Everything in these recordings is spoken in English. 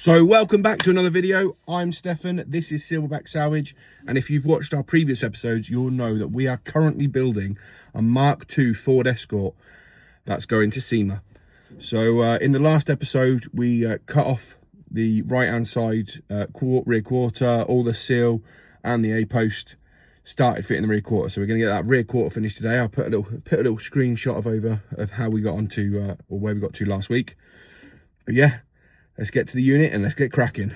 So welcome back to another video. I'm Stefan, this is Silverback Salvage, and if you've watched our previous episodes, you'll know that we are currently building a MK2 Ford Escort that's going to SEMA. So in the last episode, we cut off the right-hand side rear quarter, all the seal and the A-post, started fitting the rear quarter. So we're going to get that rear quarter finished today. I'll put a little screenshot of how we got onto, or where we got to last week. But yeah, let's get to the unit and let's get cracking.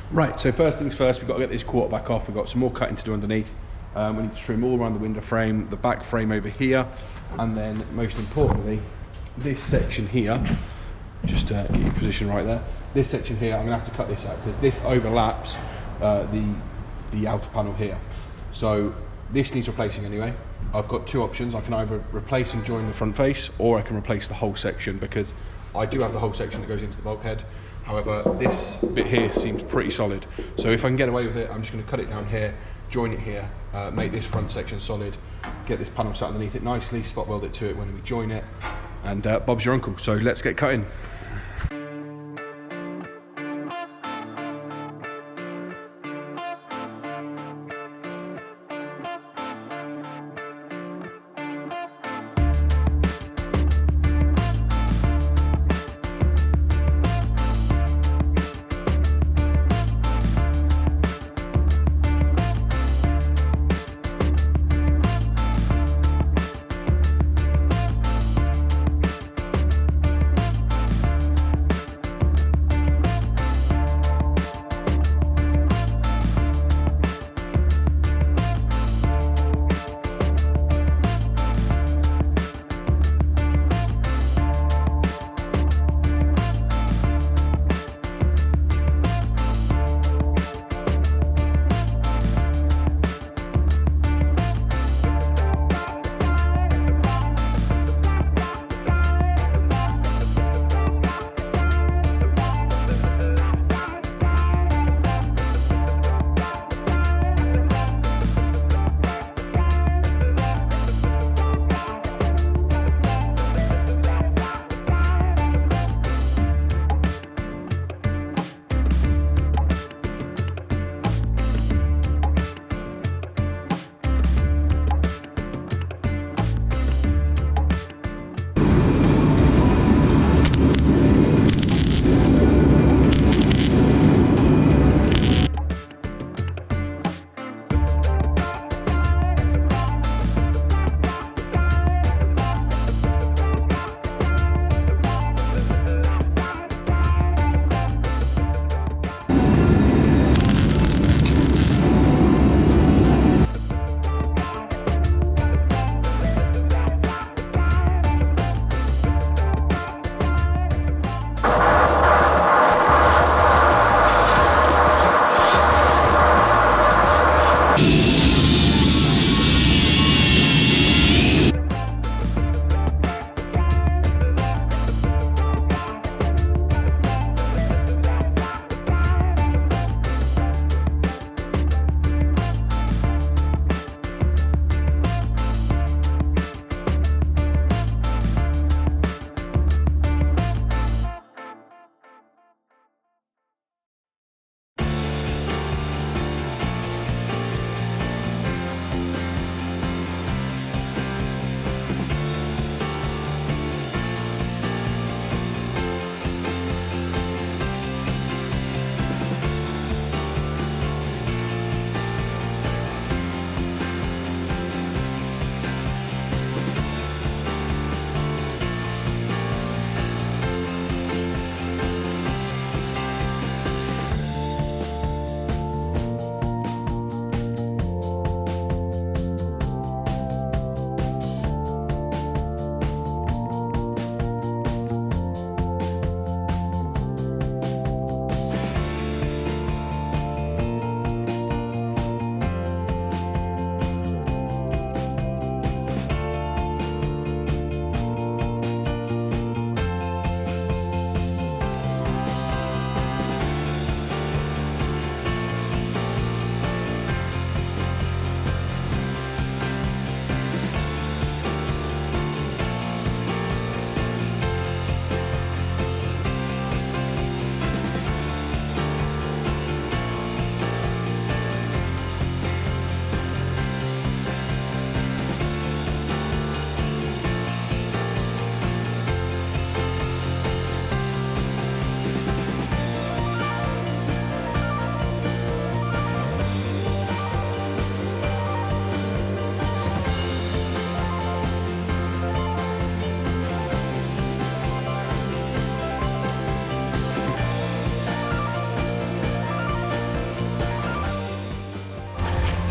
Right, so first things first, we've got to get this quarter back off. We've got some more cutting to do underneath. We need to trim all around the window frame, the back frame over here, and then most importantly, this section here, just to get your position right there, this section here, I'm going to have to cut this out because this overlaps the outer panel here. So this needs replacing anyway. I've got two options. I can either replace and join the front face, or I can replace the whole section, because I do have the whole section that goes into the bulkhead. However, this bit here seems pretty solid. So if I can get away with it, I'm just going to cut it down here, join it here, make this front section solid, get this panel sat underneath it nicely, spot weld it to it when we join it, and Bob's your uncle. So let's get cutting.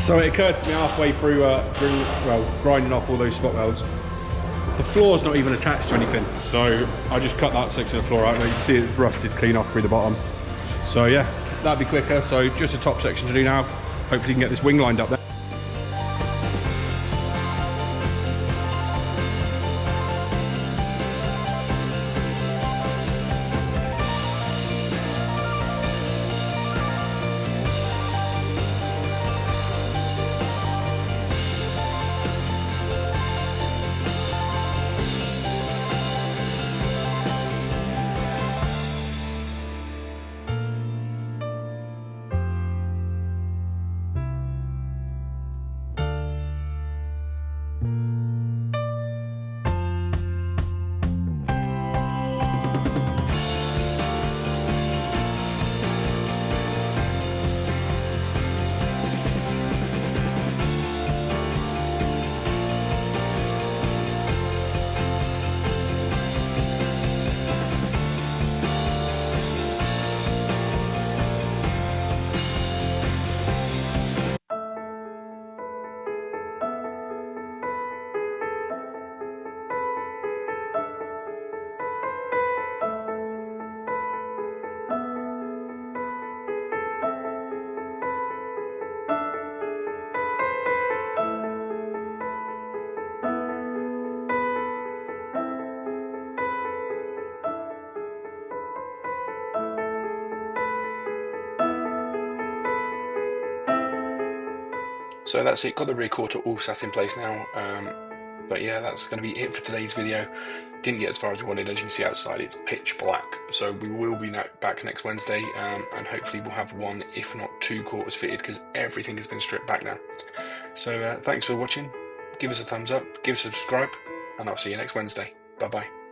So it occurred to me halfway through grinding off all those spot welds, the floor's not even attached to anything. So I just cut that section of the floor out, and you can see it's rusted clean off through the bottom. So yeah, that'd be quicker. So just the top section to do now. Hopefully you can get this wing lined up there. So that's it, got the rear quarter all sat in place now. But yeah, that's going to be it for today's video. Didn't get as far as we wanted. As you can see outside, it's pitch black. So we will be back next Wednesday, and hopefully we'll have 1, if not 2 quarters fitted, because everything has been stripped back now. So thanks for watching. Give us a thumbs up, give us a subscribe, and I'll see you next Wednesday. Bye bye.